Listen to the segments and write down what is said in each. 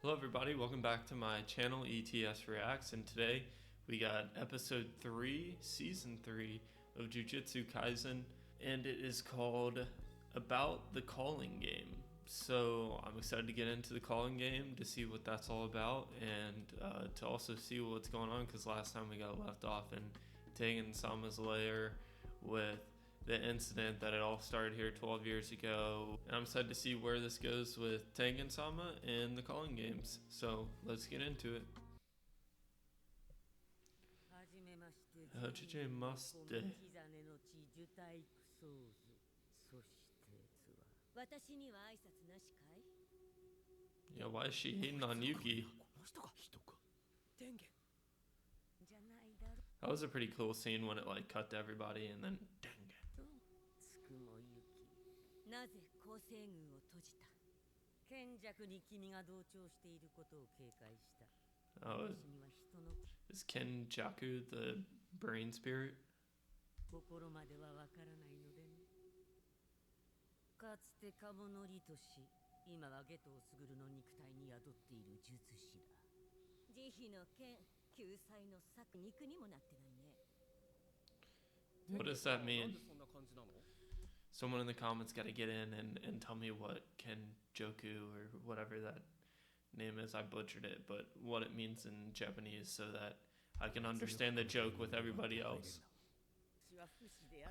Hello everybody, welcome back to my channel ETS Reacts, and today we got episode 3, season 3 of Jujutsu Kaisen, and it is called About the Culling game. So I'm excited to get into the Culling game to see what that's all about, and to also see what's going on, because last time we got left off in Tengen-sama's lair with the incident that it all started here 12 years ago. And I'm excited to see where this goes with Tengen-sama and the Culling games. So let's get into it. Hajimemashite. Yeah, why is she hating on Yuki? That was a pretty cool scene when it like cut to everybody and then dang it. Oh, is Kenjaku the brain spirit? What does that mean? Someone in the comments got to get in and tell me what Kenjaku or whatever that name is. I butchered it, but what it means in Japanese so that I can understand the joke with everybody else.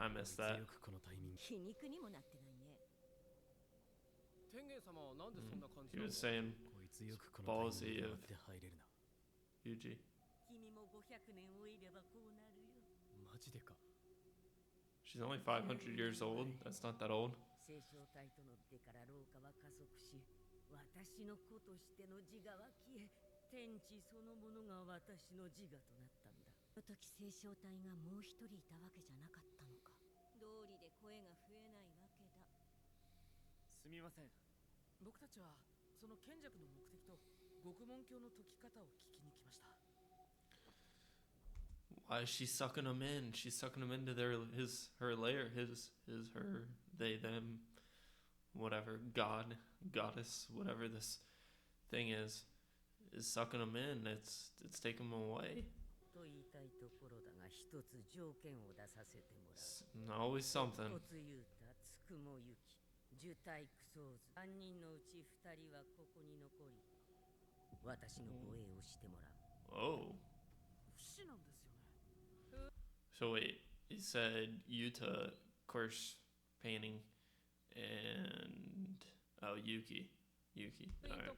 I missed that. He was saying ballsy of Yuji. She's only 500 years old. That's not that old. Why is she sucking them in? She's sucking them into her lair, her, they, them, whatever, god, goddess, whatever this thing is sucking them in. It's taking them away. Always something. Oh. So wait, he said Yuta, course painting, and Yuki. All right.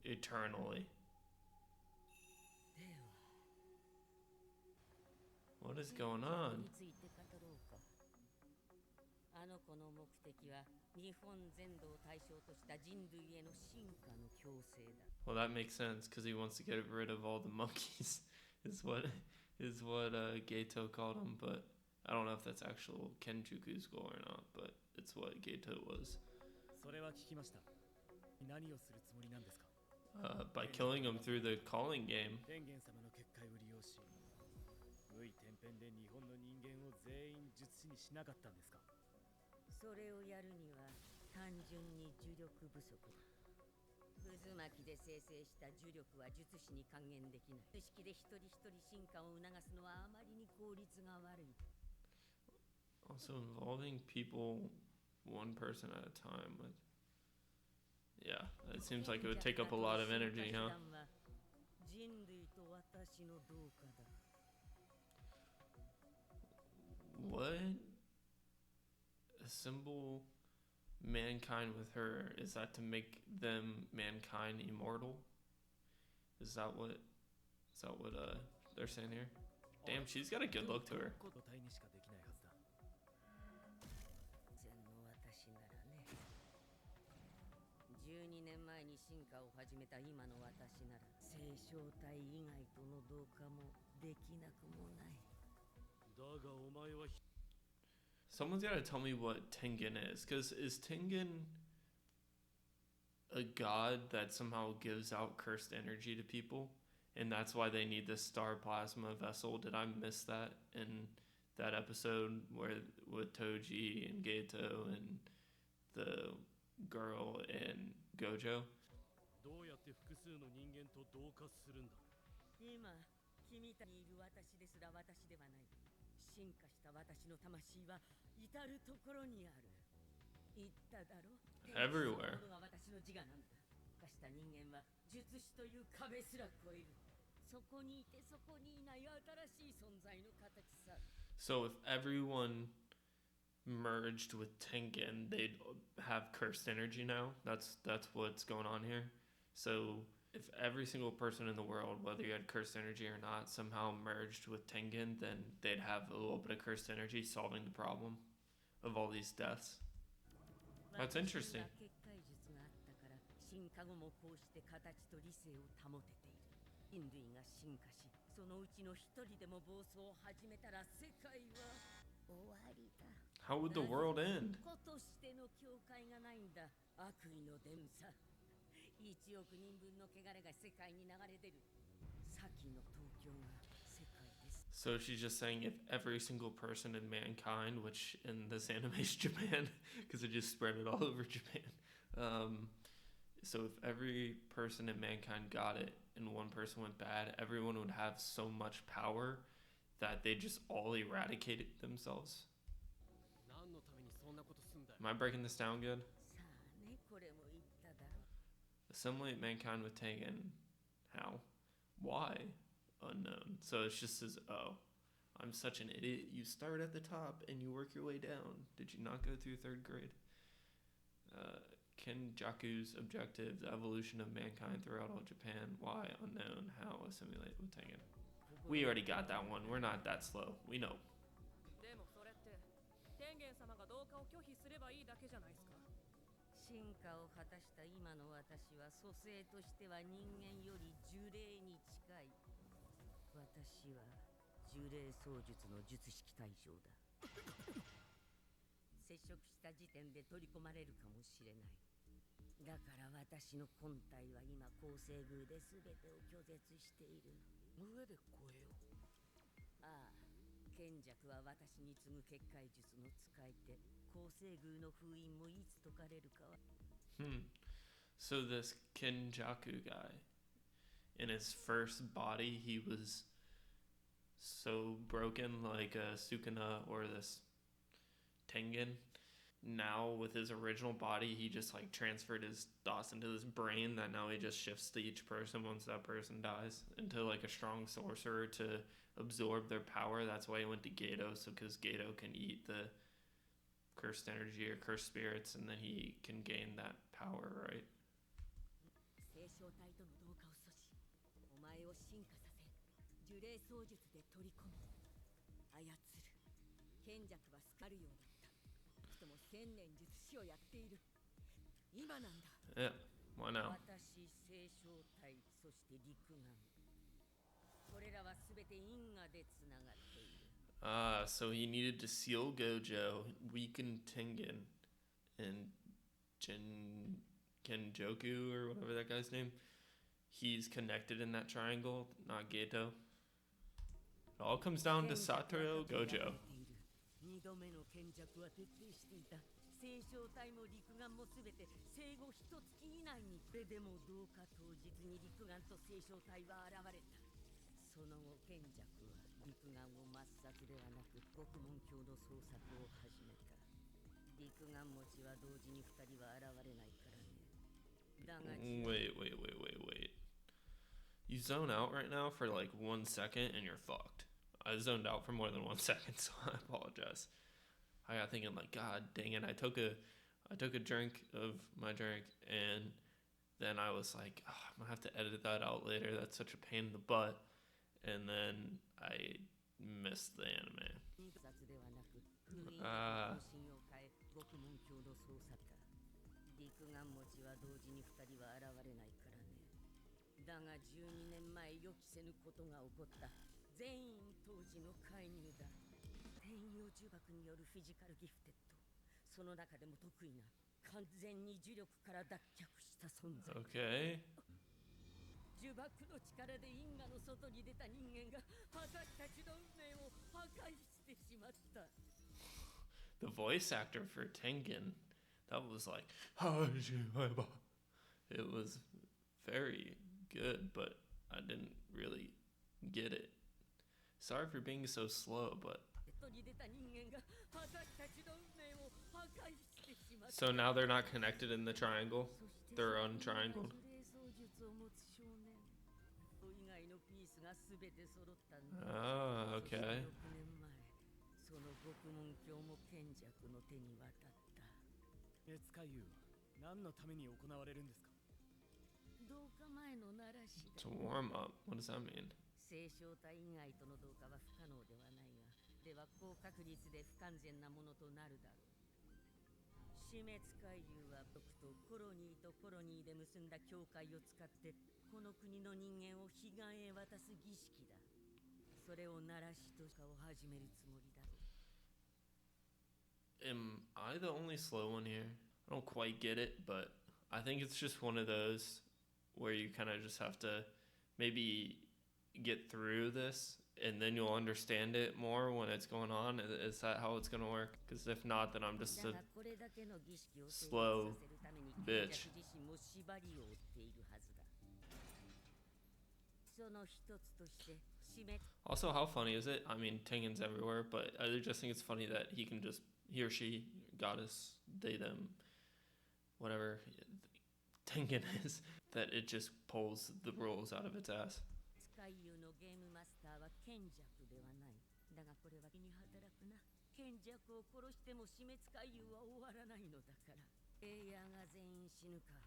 Eternally. What is going on? Well, that makes sense because he wants to get rid of all the monkeys. is what Geto called him, but I don't know if that's actual Kenjuku's goal or not, but it's what Geto was. By killing him through the Culling game. Also involving people one person at a time. Yeah, it seems like it would take up a lot of energy, huh? What? Assemble mankind with her, is that to make them mankind immortal? Is that what they're saying here? Damn, she's got a good look to her. Someone's got to tell me what Tengen is, because is Tengen a god that somehow gives out cursed energy to people, and that's why they need this star plasma vessel? Did I miss that in that episode where with Toji and Geto and the girl and Gojo. どうやって複数の人間と同化するんだ。今君たちにいる私ですら私ではない。進化した私の魂は至るところにある。言っただろ。Everywhere. そのものが私の自我なんだ。化した人間は術師という壁すら越える。そこにいてそこにいない新しい存在の形さ。So if everyone merged with Tengen, they'd have cursed energy now. That's what's going on here. So if every single person in the world, whether you had cursed energy or not, somehow merged with Tengen, then they'd have a little bit of cursed energy solving the problem of all these deaths. That's interesting. 進化後もこうして形と理性を保てている。人類が進化し、そのうちの一人でも暴走を始めたら世界は終わりだ。How would the world end? 子としての境界がないんだ。悪意の伝さ。1億人分の汚れが世界に流れ出る。先の東京が世界です。 So she's just saying if every single person in mankind, which in this anime is Japan, because it just spread it all over Japan. So if every person in mankind got it and one person went bad, everyone would have so much power that they just all eradicated themselves. 何のためにそんなことすんだよ。 Am I breaking this down good? さあね、これも言っただろ。 Assimilate mankind with Tengen. How? Why? Unknown. So it's just says, oh, I'm such an idiot. You start at the top and you work your way down. Did you not go through third grade? Kenjaku's objective, the evolution of mankind throughout all Japan. Why? Unknown. How? Assimilate with Tengen. We already got that one. We're not that slow. We know. でもそれって天元様が同化を拒否すればいいだけじゃないですか。進化を果たした今の私は蘇生としては人間より呪霊に近い。私は呪霊操術の術式対象だ。接触した時点で取り込まれるかもしれない。だから私の本体は今構成宮で全てを拒絶している。上で超えよう。ああ、賢弱は私に次ぐ結界術の使い手。構成宮の封印もいつ解かれるかは。So this Kenjaku guy, in his first body, he was so broken like a Sukuna or this Tengen. Now with his original body, he just like transferred his thoughts into his brain that now he just shifts to each person once that person dies into like a strong sorcerer to absorb their power. That's why he went to Geto, so because Geto can eat the cursed energy or cursed spirits and then he can gain that power, right? 聖書体との同化を阻止。お前を進化させ、呪霊操術で取り込み、操る。賢弱はスカるようだった。人も千年術師をやっている。今なんだ。Yeah, why now? 私、聖書体、そして陸眼。これらはすべて因果でつながっている。So he needed to seal Gojo, weaken Tengen, and Kenjoku, or whatever that guy's name. He's connected in that triangle, not Geto. It all comes down to Satoru Gojo. 2度目の賢弱は徹底していた。聖書体も陸眼もすべて生後1月以内に。でも同化当日に陸眼と聖書体は現れた。その後賢弱は陸眼を抹殺ではなく獄門教の捜索を始めた。陸眼持ちは同時に2人は現れないからね。だが Wait. You zone out right now for like 1 second and you're fucked. I zoned out for more than 1 second, so I apologize. I got thinking like, God dang it, I took a drink of my drink and then I was like, oh, I'm gonna have to edit that out later. That's such a pain in the butt. And then I missed the anime. 陸眼持ちは同時に2人は現れないからね。だが12年前予期せぬことが起こった。全員当時の介入だ。転用呪縛によるフィジカルギフテッド。その中でも得意な完全に呪力から脱却した存在。Okay. 呪縛の力で因果の外に出た人間が私たちの運命を破壊してしまった。 The voice actor for Tengen, that was like, it was very good, but I didn't really get it. Sorry for being so slow, but 取り出た人間が私たちの運命を破壊してしまった。 so now they're not connected in the triangle. They're untriangled. 呪霊操術を持つ少年以外のピースが全て揃ったんだ。 Oh, そして okay. 6年前その獄門鏡も賢弱の手に渡った。別回遊は何のために行われるんですか？同化前の奈良市 It's だ。 a warm up. What does that mean? 星晶体以外との同化は不可能ではないが、では高確率で不完全なものとなるだろう。死滅回遊は僕とコロニーとコロニーで結んだ境界を使ってこの国の人間を彼岸へ渡す儀式だ。それを奈良市とかを始めるつもりだろう。 Am I the only slow one here? I don't quite get it, but I think it's just one of those where you kind of just have to maybe get through this and then you'll understand it more when it's going on. Is that how it's going to work? Because if not, then I'm just a だがこれだけの儀式を成立 slow させるために bitch. 賢者自身も縛りを負っているはずだ。その一つとして死滅 Also, how funny is it? I mean, Tengen's everywhere, but I just think it's funny that he can just, he or she, goddess, they, them, whatever Tengen is, that it just pulls the rules out of its ass. 回遊のゲームマスターは賢弱ではない。だがこれは気に働くな。賢弱を殺しても死滅回遊は終わらないのだから。プレイヤーが全員死ぬか、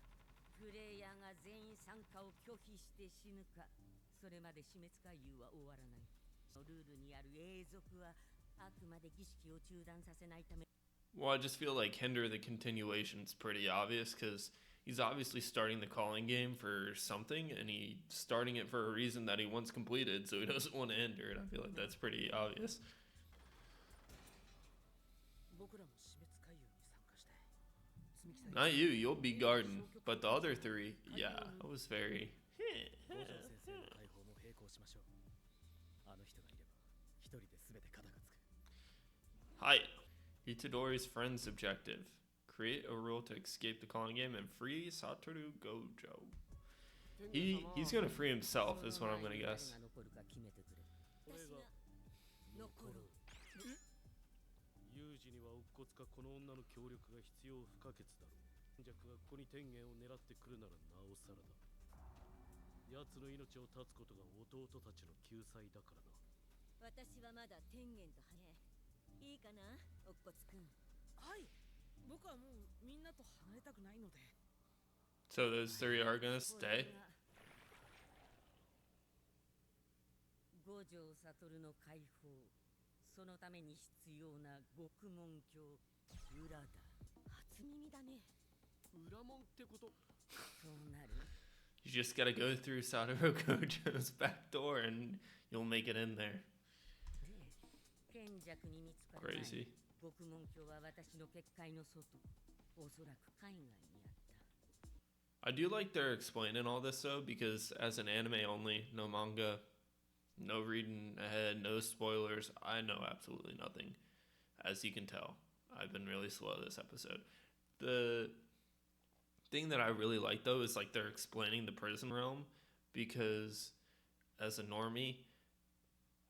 プレイヤーが全員参加を拒否して死ぬか、それまで死滅回遊は終わらない。ルールにある永続はあくまで儀式を中断させないため。 Well, I just feel like hinder the continuation's pretty obvious because he's obviously starting the calling game for something and he's starting it for a reason that he once completed, so he doesn't want to hinder it. I feel like that's pretty obvious. 僕らも死滅回遊に参加したい。積み木さん Not you, you'll be garden, but the other three, yeah, I was very... 道場先生の解放も並行しましょう。あの人がいれば一人で全て肩がつく。 Hi. Itadori's friend's objective. Create a rule to escape the calling game and free Satoru Gojo. He's gonna free himself is what I'm gonna guess. 有事には乙骨かこの女の協力が必要不可欠だろう。弱がここに天元を狙ってくるならなおさらだ。奴の命を絶つことが弟たちの救済だからな。私はまだ天元とね。いいかな、乙骨くん。はい。僕はもうみんなと離れたくないので。 So those three are gonna stay? 五条悟の解放、そのために必要な獄門鏡裏だ。初耳だね。裏門ってこと？そうなる。 You just gotta go through Satoru Gojo's back door and you'll make it in there. 賢弱に見つかる前 Crazy. 獄門鏡は私の結界の外、おそらく海外にあった。 I do like they're explaining all this though, because as an anime only, no manga, no reading ahead, no spoilers, I know absolutely nothing. As you can tell, I've been really slow this episode. The thing that I really like though is like they're explaining the prison realm, because as a normie,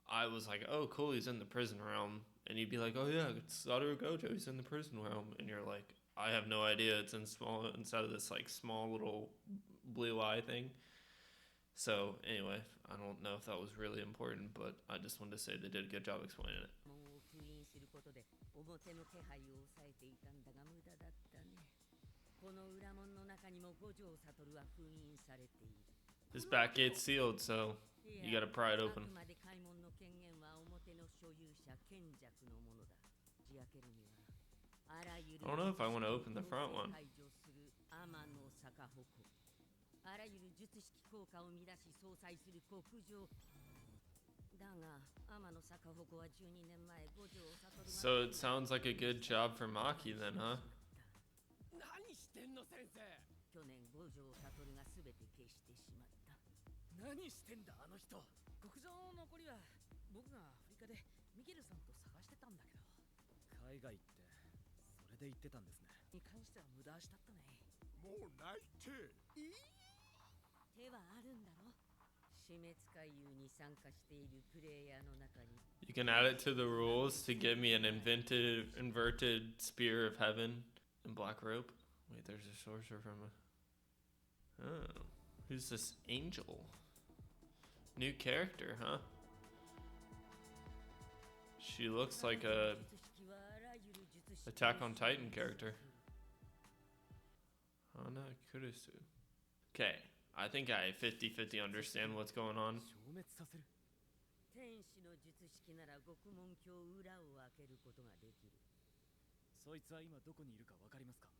I was like, oh cool, he's in the prison realm. And you'd be like, oh yeah, it's Satoru Gojo, he's in the prison realm. And you're like, I have no idea, it's inside of this like small little blue eye thing. So anyway, I don't know if that was really important, but I just wanted to say they did a good job explaining it. 門を封印することで表の気配を抑えていたんだが無駄だったね。この裏門の中にも五条悟は封印されている。 This back gate's sealed, so you gotta pry it あ open. くまで開門の権限は表の所有者賢弱のものだ。打ち明けるにはあらゆる I don't know if I want to open the front one. 解除する天の逆鉾。あらゆる術式効果を乱し相殺する極上。だが天の逆鉾は12年前五条悟が So it sounds like a good job for Maki then, huh? 何してんの先生？去年五条悟が全て消してしまった。何してんだあの人？極上の残りは僕がアフリカでミゲルさんと探してたんだ。海外ってそれで言ってたんですね。に関しては無駄足だったね。もうないって。手はあるんだろ。死滅回遊に参加しているプレイヤーの中に You can add it to the rules to give me an inverted spear of heaven and black rope. Wait, there's a sorcerer from a... Oh, who's this angel? New character, huh? She looks like a Attack on Titan character. Hana Kurisu. Okay, I think I 50-50 understand what's going on. 消滅させる。天使の術式なら獄門鏡裏を開けることができる。そいつは今どこにいるかわかりますか？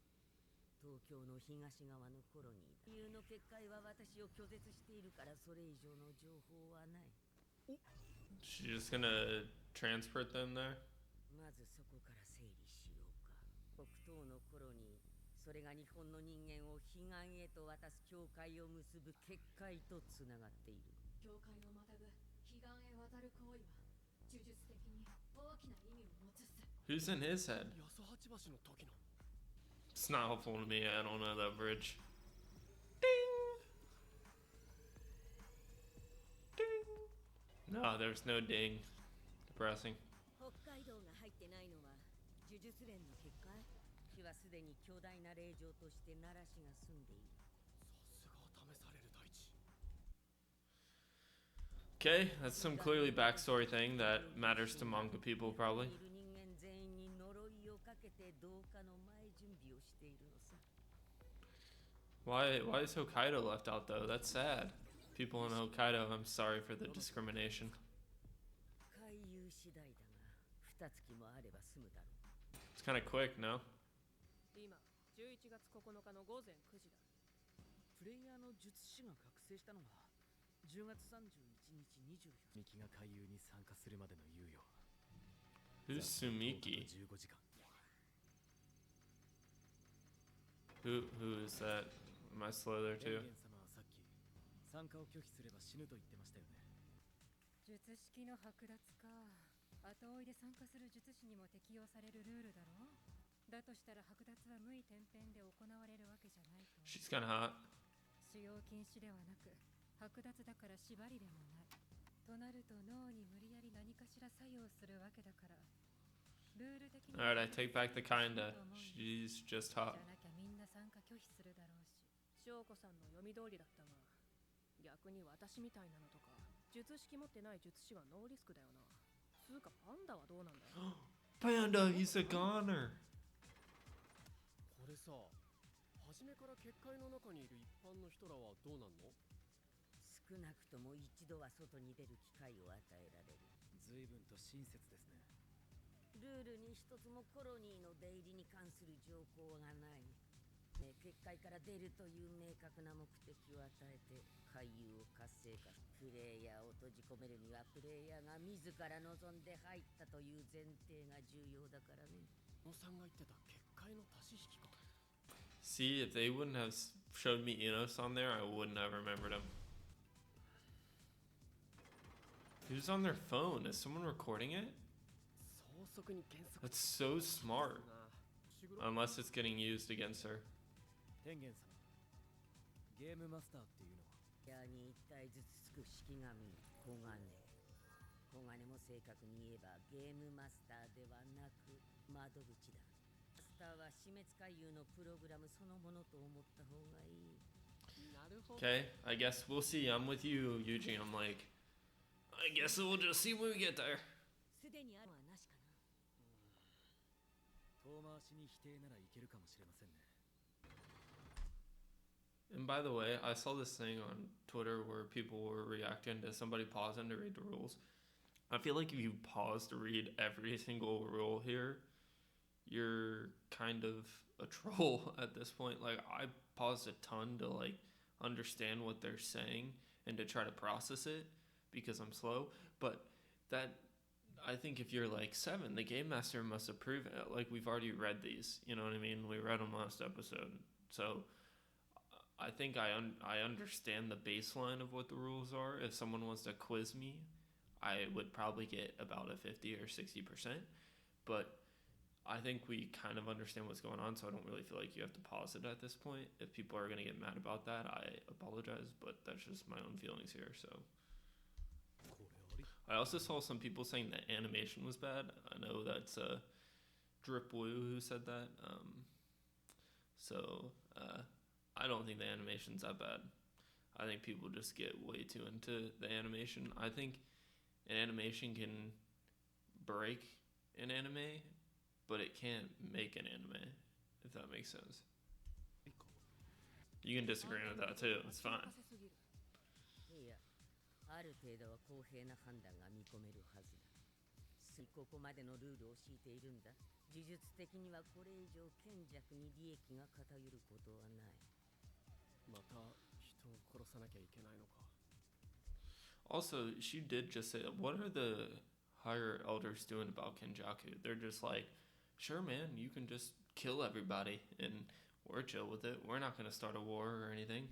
東京の東側のコロニーだ。理由の結界は私を拒絶しているからそれ以上の情報はない。 She's just gonna transport them there? まずそこから整理しようか。北東のコロニー、それが日本の人間を彼岸へと渡す境界を結ぶ結界とつながっている。境界をまたぐ彼岸へ渡る行為は呪術的に大きな意味を持つっす。 Who's in his head? 八十八橋の時の。 It's not helpful to me, I don't know that bridge. Ding! Ding! No, there's no ding. Depressing. 北海道が入ってないのは呪術連の結界。死はすでに巨大な霊場として奈良市が住んでいる。さすが試される大地。 Okay, that's some clearly backstory thing that matters to manga people probably. いる人間全員に呪いをかけて同化の前準備をしているのさ。 Why is Hokkaido left out though? That's sad. People in Hokkaido, I'm sorry for the discrimination. 回遊次第だが、2月もあれば済むだろう。 It's kind of quick, no? 今11月9日の午前9時だ。プレイヤーの術師が覚醒したのが10月31日24日。ミキが海遊に参加するまでの猶予。 Who's Sumiki? 15時間。 Who is that? Am I slow there 天 too? 元様はさっき参加を拒否すれば死ぬと言ってましたよね。術式の剥奪か。後追いで参加する術師にも適用されるルールだろう。だとしたら剥奪は無意転変で行われるわけじゃないと。 She's kind of hot. 使用禁止ではなく剥奪だから縛りでもない。となると脳に無理やり何かしら作用するわけだから。ルール的に Alright, I take back the kinda. She's just じゃ hot. なきゃみんな参加拒否するだろうし。翔子さんの読み通りだったが、逆に私みたいなのとか術式持ってない術師はノーリスクだよな。つうかパンダはどうなんだよ。 Panda, he's a goner. これさ、初めから結界の中にいる一般の人らはどうなんの？少なくとも一度は外に出る機会を与えられる。随分と親切ですね。ルールに一つもコロニーの出入りに関する条項がない。結界から出るという明確な目的を与えて海遊を活性化。プレイヤーを閉じ込めるにはプレイヤーが自ら望んで入ったという前提が重要だからね。小野さんが言ってた結界の足し引きか。 See, if they wouldn't have showed me Enos on there, I wouldn't have remembered him. Who's on their phone? Is someone recording it? 早速に原則 That's so smart. な。伏黒 Unless it's getting used against her. 天元様、ゲームマスターっていうのはヤーに一体ずつつく式神小金。小金も正確に言えばゲームマスターではなく窓口だ。マスターは死滅回遊のプログラムそのものと思った方がいい。なるほど。 Okay, I guess we'll see. I'm with you, Eugene. I'm like, I guess we'll just see when we get there. すでにあるのはなしかな。遠回しに否定ならいけるかもしれませんね。 And by the way, I saw this thing on Twitter where people were reacting to somebody pausing to read the rules. I feel like if you pause to read every single rule here, you're kind of a troll at this point. Like, I paused a ton to like understand what they're saying and to try to process it because I'm slow. But that, I think if you're like 7, the game master must approve it. Like, we've already read these, you know what I mean? We read them last episode. So I think I understand the baseline of what the rules are. If someone wants to quiz me, I would probably get about a 50 or 60%. But I think we kind of understand what's going on, so I don't really feel like you have to pause it at this point. If people are going to get mad about that, I apologize, but that's just my own feelings here. So I also saw some people saying that animation was bad. I know that's Drip Woo who said that. I don't think the animation's that bad. I think people just get way too into the animation. I think an animation can break an anime, but it can't make an anime, if that makes sense. You can disagree with that too. It's fine. いや、ある程度は公平な判断が見込めるはずだ。ここまでのルールを敷いているんだ。呪術的にはこれ以上賢弱に利益が偏ることはない。また人を殺さなきゃいけないのか。Also, she did just say, what are the higher elders doing about Kenjaku? They're just like, sure, man, you can just kill everybody, and we're chill with it. We're not going to start a war or anything.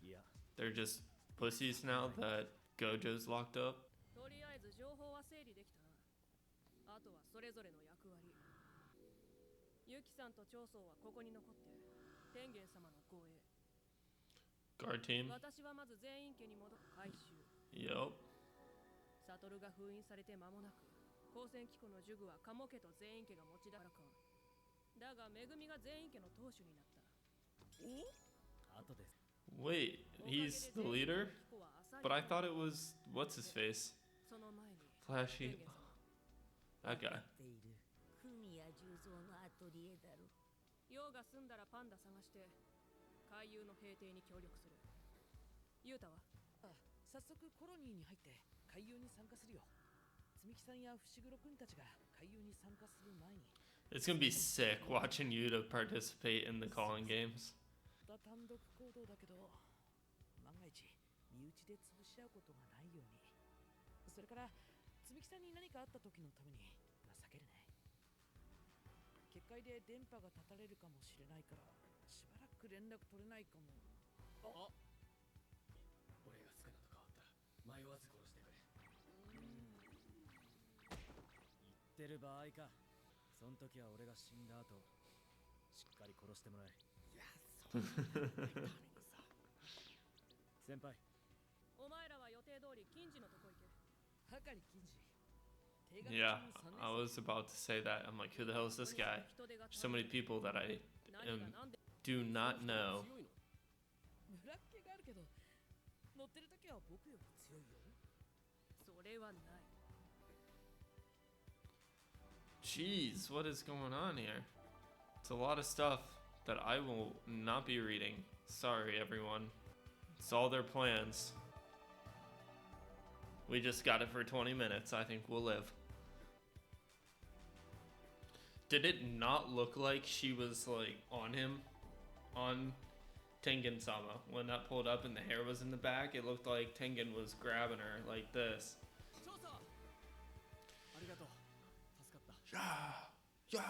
Yeah. They're just pussies now that Gojo's locked up. とりあえず情報は整理できたな。あとはそれぞれの役割。ユキさんと長宗はここに残って天元様の護衛。 Guard team. 私はまず全員家に戻る回収。 Yup. サトルが封印されて間もなく、光線機構の呪具はカモ家と全員家が持ちだからか。だがめぐみが全員家の当主になった。後です。 Wait, he's the leader? But I thought it was, what's his face? その前に Flashy. 天元様 That guy. ている組や重蔵のアトリエだろ。用が済んだらパンダ探して海遊の平定に協力する。ユータは早速コロニーに入って海遊に参加するよ。積木さんや伏黒君たちが海遊に参加する前に。It's gonna be sick watching you to participate in the calling games. 単独行動だけど、万が一身内で潰し合うことがないように。それから積木さんに何かあった時のために情けるね。結界で電波が断たれるかもしれないから、しばらく連絡取れないかも。あ、俺がスカナと変わったら迷わず殺してくれ。言ってる場合か。その時は俺が死んだ後、しっかり殺してもらえ。いや、そんなためにさ。先輩。お前らは予定通り金次のとこ行け。はかり金次。 Yeah, I was about to say that. I'm like, who the hell is this guy? So many people that I do not know. 村っ気があるけど、乗ってる時は僕より強いよ。それはない。 Jeez, what is going on here? It's a lot of stuff that I will not be reading. Sorry, everyone. It's all their plans. We just got it for 20 minutes. I think we'll live. Did it not look like she was like on him? On Tengen-sama? When that pulled up and the hair was in the back, it looked like Tengen was grabbing her like this. Yeah, yeah.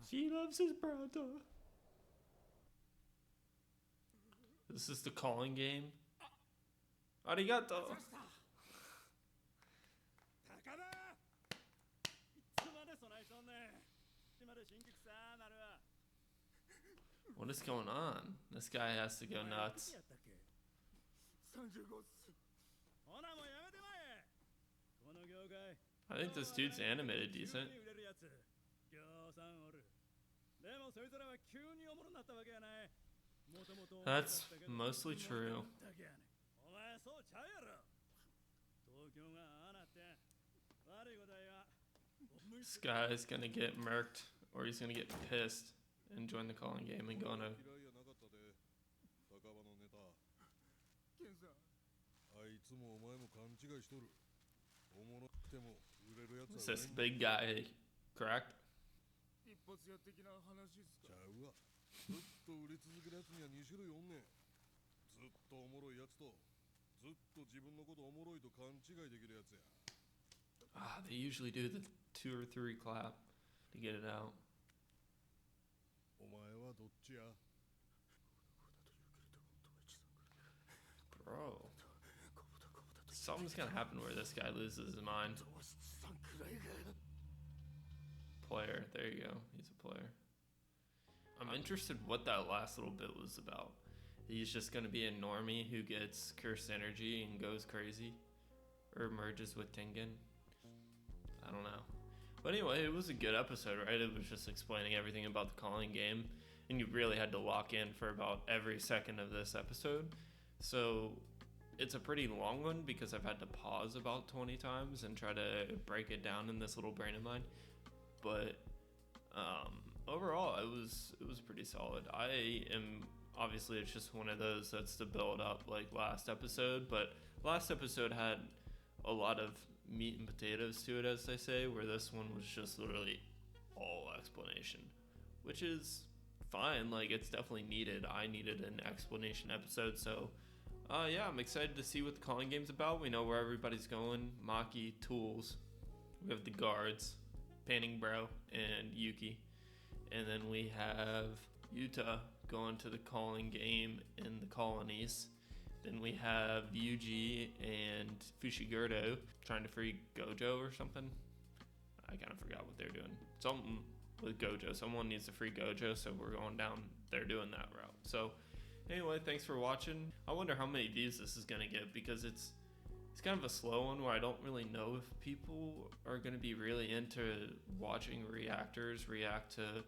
He loves his brother. This is the calling game. Arigato. What is going on? This guy has to go nuts. I think this dude's animated decent. That's mostly true. This guy is gonna get murked, or he's gonna get pissed and join the calling game and go on a... Is this big guy cracked? They usually do the 2 or 3 clap to get it out. Bro. something's gonna happen where this guy loses his mind. Player, there you go. He's a player. I'm interested what that last little bit was about. He's just gonna be a normie who gets cursed energy and goes crazy, or merges with Tengen. I don't know. But anyway, it was a good episode, right? It was just explaining everything about the Culling game, and you really had to lock in for about every second of this episode. So it's a pretty long one because I've had to pause about 20 times and try to break it down in this little brain of mine. But overall, it was pretty solid. I am, obviously it's just one of those that's to build up like last episode, but last episode had a lot of meat and potatoes to it, as they say, where this one was just literally all explanation, which is fine. Like, it's definitely needed. I needed an explanation episode, so yeah, I'm excited to see what the Culling game's about. We know where everybody's going. Maki, Tools, we have the guards, Panning Bro, and Yuki, and then we have Yuta going to the Culling game in the colonies. Then we have Yuji and Fushiguro trying to free Gojo or something. I kind of forgot what they're doing. Something with Gojo. Someone needs to free Gojo, so we're going down there doing that route. So anyway, thanks for watching. I wonder how many views this is going to get, because it's kind of a slow one where I don't really know if people are going to be really into watching reactors react to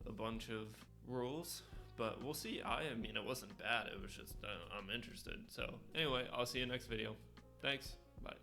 a bunch of rules. But we'll see. I mean, it wasn't bad. It was just, I'm interested. So anyway, I'll see you next video. Thanks. Bye.